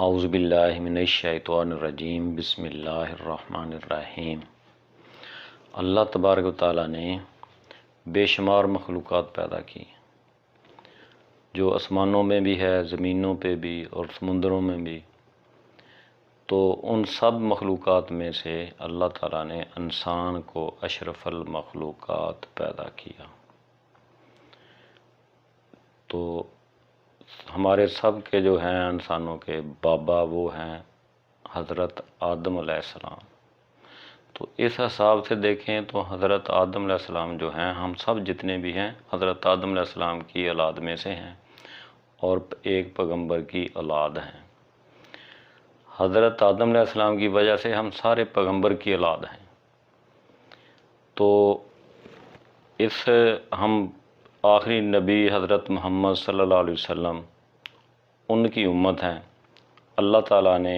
اعوذ باللہ من الشیطان الرجیم بسم اللہ الرحمن الرحیم۔ اللہ تبارک و تعالیٰ نے بے شمار مخلوقات پیدا کی، جو آسمانوں میں بھی ہے، زمینوں پہ بھی اور سمندروں میں بھی۔ تو ان سب مخلوقات میں سے اللہ تعالیٰ نے انسان کو اشرف المخلوقات پیدا کیا۔ تو ہمارے سب کے جو ہیں انسانوں کے بابا وہ ہیں حضرت آدم علیہ السلام۔ تو اس حساب سے دیکھیں تو حضرت آدم علیہ السلام جو ہیں، ہم سب جتنے بھی ہیں حضرت آدم علیہ السلام کی اولاد میں سے ہیں اور ایک پیغمبر کی اولاد ہیں۔ حضرت آدم علیہ السلام کی وجہ سے ہم سارے پیغمبر کی اولاد ہیں۔ تو ہم آخری نبی حضرت محمد صلی اللہ علیہ وسلم ان کی امت ہیں۔ اللہ تعالیٰ نے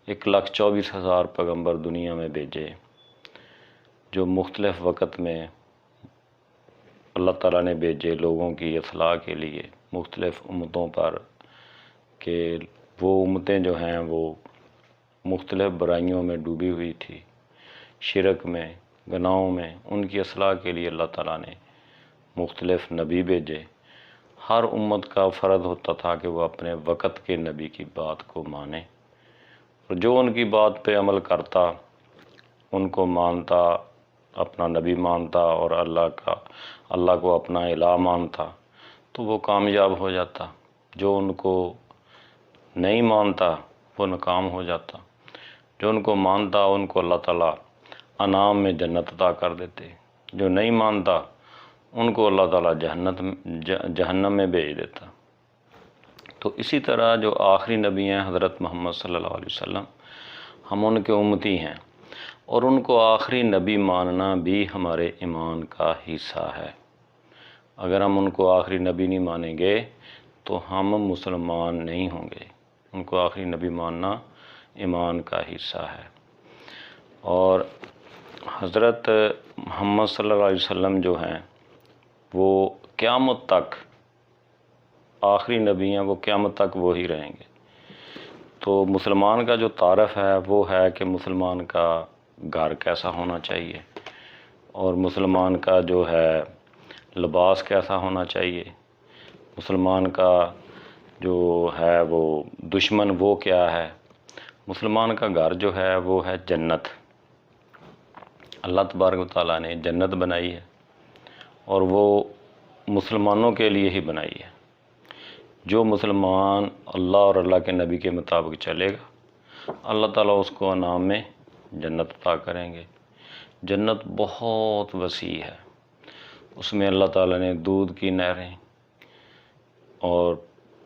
1,24,000 پیغمبر دنیا میں بھیجے، جو مختلف وقت میں اللہ تعالیٰ نے بھیجے لوگوں کی اصلاح کے لیے مختلف امتوں پر، کہ وہ امتیں جو ہیں وہ مختلف برائیوں میں ڈوبی ہوئی تھی، شرک میں، گناہوں میں۔ ان کی اصلاح کے لیے اللہ تعالیٰ نے مختلف نبی بھیجے۔ ہر امت کا فرض ہوتا تھا کہ وہ اپنے وقت کے نبی کی بات کو مانے، اور جو ان کی بات پہ عمل کرتا، ان کو مانتا، اپنا نبی مانتا اور اللہ کو اپنا الہ مانتا، تو وہ کامیاب ہو جاتا۔ جو ان کو نہیں مانتا وہ ناکام ہو جاتا۔ جو ان کو مانتا ان کو اللہ تعالیٰ انعام میں جنت عطا کر دیتے، جو نہیں مانتا ان کو اللہ تعالیٰ جہنم میں بھیج دیتا۔ تو اسی طرح جو آخری نبی ہیں حضرت محمد صلی اللہ علیہ وسلم، ہم ان کے امتی ہیں، اور ان کو آخری نبی ماننا بھی ہمارے ایمان کا حصہ ہے۔ اگر ہم ان کو آخری نبی نہیں مانیں گے تو ہم مسلمان نہیں ہوں گے۔ ان کو آخری نبی ماننا ایمان کا حصہ ہے۔ اور حضرت محمد صلی اللہ علیہ وسلم جو ہیں وہ قیامت تک آخری نبی ہیں، وہ قیامت تک وہی رہیں گے۔ تو مسلمان کا جو تعارف ہے وہ ہے کہ مسلمان کا گھر کیسا ہونا چاہیے، اور مسلمان کا جو ہے لباس کیسا ہونا چاہیے، مسلمان کا جو ہے وہ دشمن وہ کیا ہے۔ مسلمان کا گھر جو ہے وہ ہے جنت۔ اللہ تبارک و تعالیٰ نے جنت بنائی ہے، اور وہ مسلمانوں کے لیے ہی بنائی ہے۔ جو مسلمان اللہ اور اللہ کے نبی کے مطابق چلے گا، اللہ تعالیٰ اس کو انعام میں جنت عطا کریں گے۔ جنت بہت وسیع ہے، اس میں اللہ تعالیٰ نے دودھ کی نہریں اور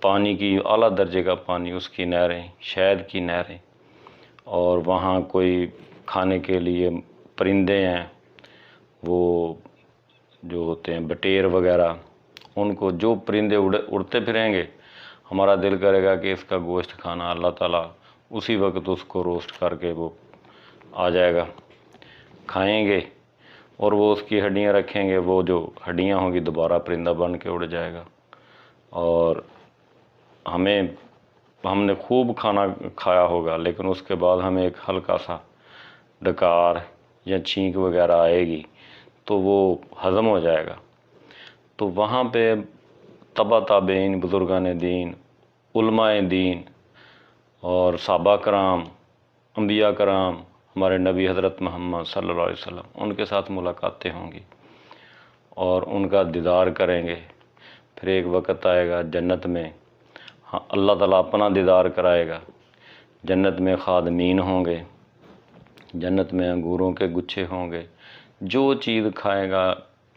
پانی کی اعلیٰ درجے کا پانی، اس کی نہریں، شہد کی نہریں، اور وہاں کوئی کھانے کے لیے پرندے ہیں، وہ جو ہوتے ہیں بٹیر وغیرہ، ان کو جو پرندے اڑتے پھریں گے، ہمارا دل کرے گا کہ اس کا گوشت کھانا، اللہ تعالیٰ اسی وقت اس کو روسٹ کر کے وہ آ جائے گا، کھائیں گے، اور وہ اس کی ہڈیاں رکھیں گے، وہ جو ہڈیاں ہوں گی دوبارہ پرندہ بن کے اڑ جائے گا۔ اور ہم نے خوب کھانا کھایا ہوگا، لیکن اس کے بعد ہمیں ایک ہلکا سا ڈکار یا چھینک وغیرہ آئے گی تو وہ ہضم ہو جائے گا۔ تو وہاں پہ تبع تابعین، بزرگان دین، علماء دین اور صحابہ کرام، انبیاء کرام، ہمارے نبی حضرت محمد صلی اللہ علیہ وسلم، ان کے ساتھ ملاقاتیں ہوں گی اور ان کا دیدار کریں گے۔ پھر ایک وقت آئے گا جنت میں، اللہ تعالیٰ اپنا دیدار کرائے گا۔ جنت میں خادمین ہوں گے، جنت میں انگوروں کے گچھے ہوں گے۔ جو چیز کھائے گا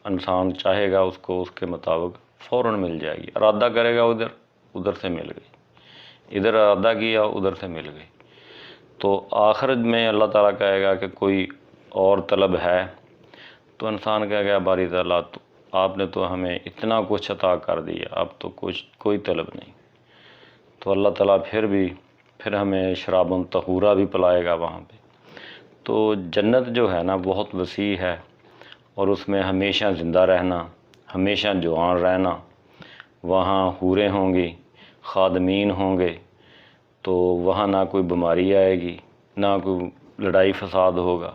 انسان چاہے گا اس کو اس کے مطابق فوراً مل جائے گی۔ ارادہ کرے گا ادھر سے مل گئی، ادھر ارادہ کیا ادھر سے مل گئی۔ تو آخرت میں اللہ تعالیٰ کہے گا کہ کوئی اور طلب ہے، تو انسان کہے گا باری تعالیٰ آپ نے تو ہمیں اتنا کچھ عطا کر دیا، اب تو کوئی طلب نہیں۔ تو اللہ تعالیٰ پھر ہمیں شراب طہورہ بھی پلائے گا وہاں پہ۔ تو جنت جو ہے نا بہت وسیع ہے، اور اس میں ہمیشہ زندہ رہنا، ہمیشہ جوان رہنا۔ وہاں حوریں ہوں گی، خادمین ہوں گے، تو وہاں نہ کوئی بیماری آئے گی، نہ کوئی لڑائی فساد ہوگا،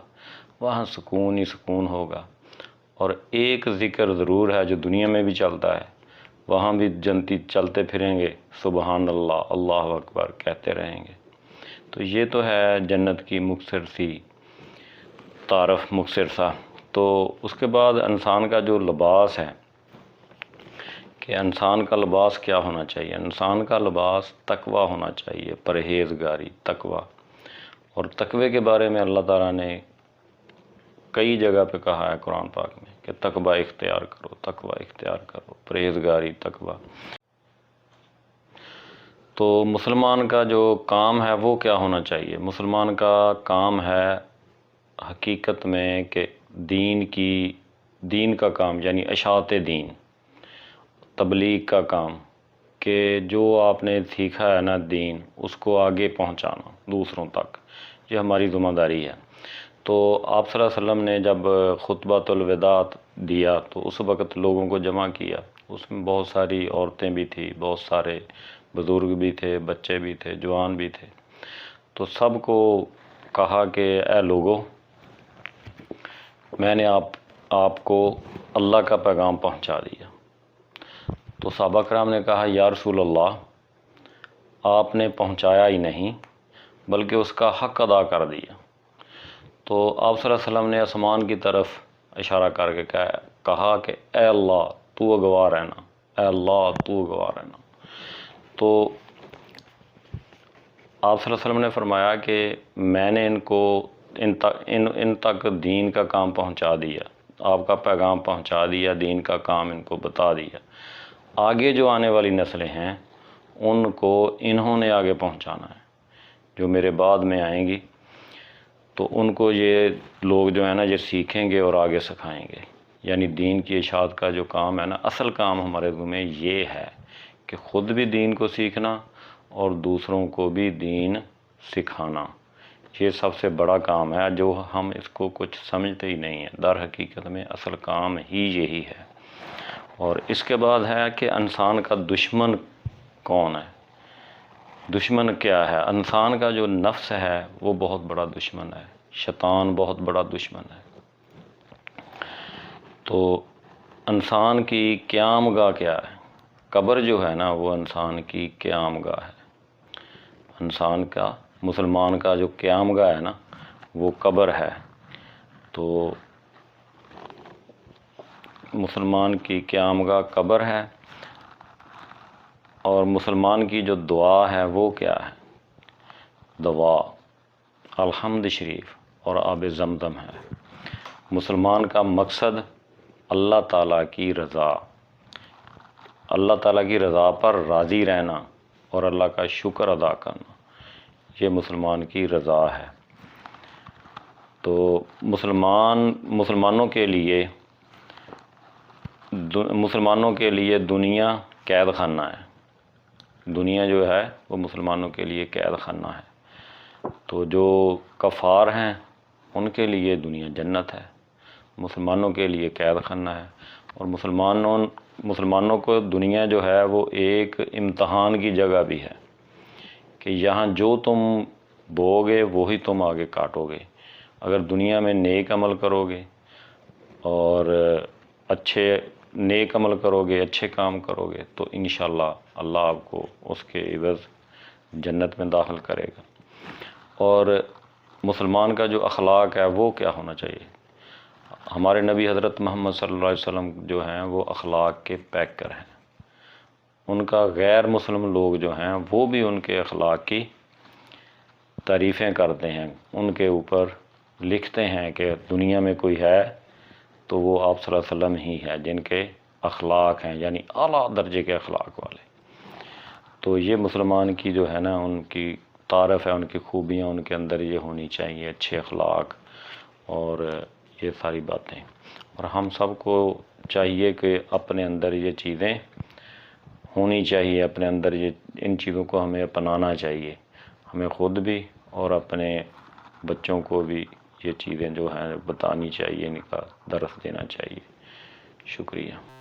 وہاں سکون ہی سکون ہوگا۔ اور ایک ذکر ضرور ہے جو دنیا میں بھی چلتا ہے، وہاں بھی جنتی چلتے پھریں گے، سبحان اللہ، اللہ اکبر کہتے رہیں گے۔ تو یہ تو ہے جنت کی مختصر سی تعارف، مختصر سا۔ تو اس کے بعد انسان کا جو لباس ہے کہ انسان کا لباس کیا ہونا چاہیے، انسان کا لباس تقوی ہونا چاہیے، پرہیزگاری، تقوی۔ اور تقوی کے بارے میں اللہ تعالیٰ نے کئی جگہ پہ کہا ہے قرآن پاک میں کہ تقوی اختیار کرو، تقوی اختیار کرو، پرہیزگاری، تقوی۔ تو مسلمان کا جو کام ہے وہ کیا ہونا چاہیے؟ مسلمان کا کام ہے حقیقت میں کہ دین کا کام، یعنی اشاعت دین، تبلیغ کا کام، کہ جو آپ نے سیکھا ہے نا دین، اس کو آگے پہنچانا دوسروں تک، یہ ہماری ذمہ داری ہے۔ تو آپ صلی اللہ علیہ وسلم نے جب خطبۃ الوداع دیا تو اس وقت لوگوں کو جمع کیا، اس میں بہت ساری عورتیں بھی تھیں، بہت سارے بزرگ بھی تھے، بچے بھی تھے، جوان بھی تھے۔ تو سب کو کہا کہ اے لوگو، میں نے آپ کو اللہ کا پیغام پہنچا دیا۔ تو صحابہ کرام نے کہا یا رسول اللہ، آپ نے پہنچایا ہی نہیں بلکہ اس کا حق ادا کر دیا۔ تو آپ صلی اللہ علیہ وسلم نے آسمان کی طرف اشارہ کر کے کہا کہ اے اللہ تو اگواہ رہنا، اے اللہ تو اگواہ رہنا۔ تو آپ صلی اللہ علیہ وسلم نے فرمایا کہ میں نے ان تک دین کا کام پہنچا دیا، آپ کا پیغام پہنچا دیا، دین کا کام ان کو بتا دیا۔ آگے جو آنے والی نسلیں ہیں ان کو انہوں نے آگے پہنچانا ہے، جو میرے بعد میں آئیں گی، تو ان کو یہ لوگ جو ہے نا یہ سیکھیں گے اور آگے سکھائیں گے۔ یعنی دین کی اشاعت کا جو کام ہے نا، اصل کام ہمارے میں یہ ہے کہ خود بھی دین کو سیکھنا اور دوسروں کو بھی دین سکھانا۔ یہ سب سے بڑا کام ہے جو ہم اس کو کچھ سمجھتے ہی نہیں ہیں، در حقیقت میں اصل کام ہی یہی ہے۔ اور اس کے بعد ہے کہ انسان کا دشمن کون ہے، دشمن کیا ہے؟ انسان کا جو نفس ہے وہ بہت بڑا دشمن ہے، شیطان بہت بڑا دشمن ہے۔ تو انسان کی قیام گاہ کیا ہے؟ قبر جو ہے نا وہ انسان کی قیام گاہ ہے۔ انسان کا، مسلمان کا جو قیام گاہ ہے نا وہ قبر ہے۔ تو مسلمان کی قیام گاہ قبر ہے، اور مسلمان کی جو دعا ہے وہ کیا ہے؟ دعا الحمد شریف اور آب زمزم ہے۔ مسلمان کا مقصد اللہ تعالیٰ کی رضا، اللہ تعالیٰ کی رضا پر راضی رہنا اور اللہ کا شکر ادا کرنا، یہ مسلمان کی رضا ہے۔ تو مسلمانوں کے لیے دنیا قید خانہ ہے، دنیا جو ہے وہ مسلمانوں کے لیے قید خانہ ہے۔ تو جو کفار ہیں ان کے لیے دنیا جنت ہے، مسلمانوں کے لیے قید خانہ ہے۔ اور مسلمانوں کو دنیا جو ہے وہ ایک امتحان کی جگہ بھی ہے کہ یہاں جو تم بو گے وہی تم آگے کاٹو گے۔ اگر دنیا میں نیک عمل کرو گے اور نیک عمل کرو گے، اچھے کام کرو گے، تو انشاءاللہ اللہ آپ کو اس کے عوض جنت میں داخل کرے گا۔ اور مسلمان کا جو اخلاق ہے وہ کیا ہونا چاہیے؟ ہمارے نبی حضرت محمد صلی اللہ علیہ وسلم جو ہیں وہ اخلاق کے پیکر ہیں۔ ان کا غیر مسلم لوگ جو ہیں وہ بھی ان کے اخلاق کی تعریفیں کرتے ہیں، ان کے اوپر لکھتے ہیں کہ دنیا میں کوئی ہے تو وہ آپ صلی اللہ علیہ وسلم ہی ہے جن کے اخلاق ہیں، یعنی اعلیٰ درجے کے اخلاق والے۔ تو یہ مسلمان کی جو ہے نا ان کی تعارف ہے، ان کی خوبیاں ان کے اندر یہ ہونی چاہیے، اچھے اخلاق اور یہ ساری باتیں۔ اور ہم سب کو چاہیے کہ اپنے اندر یہ چیزیں ہونی چاہیے، اپنے اندر ان چیزوں کو ہمیں اپنانا چاہیے، ہمیں خود بھی اور اپنے بچوں کو بھی یہ چیزیں جو ہیں بتانی چاہیے، ان کا درس دینا چاہیے۔ شکریہ۔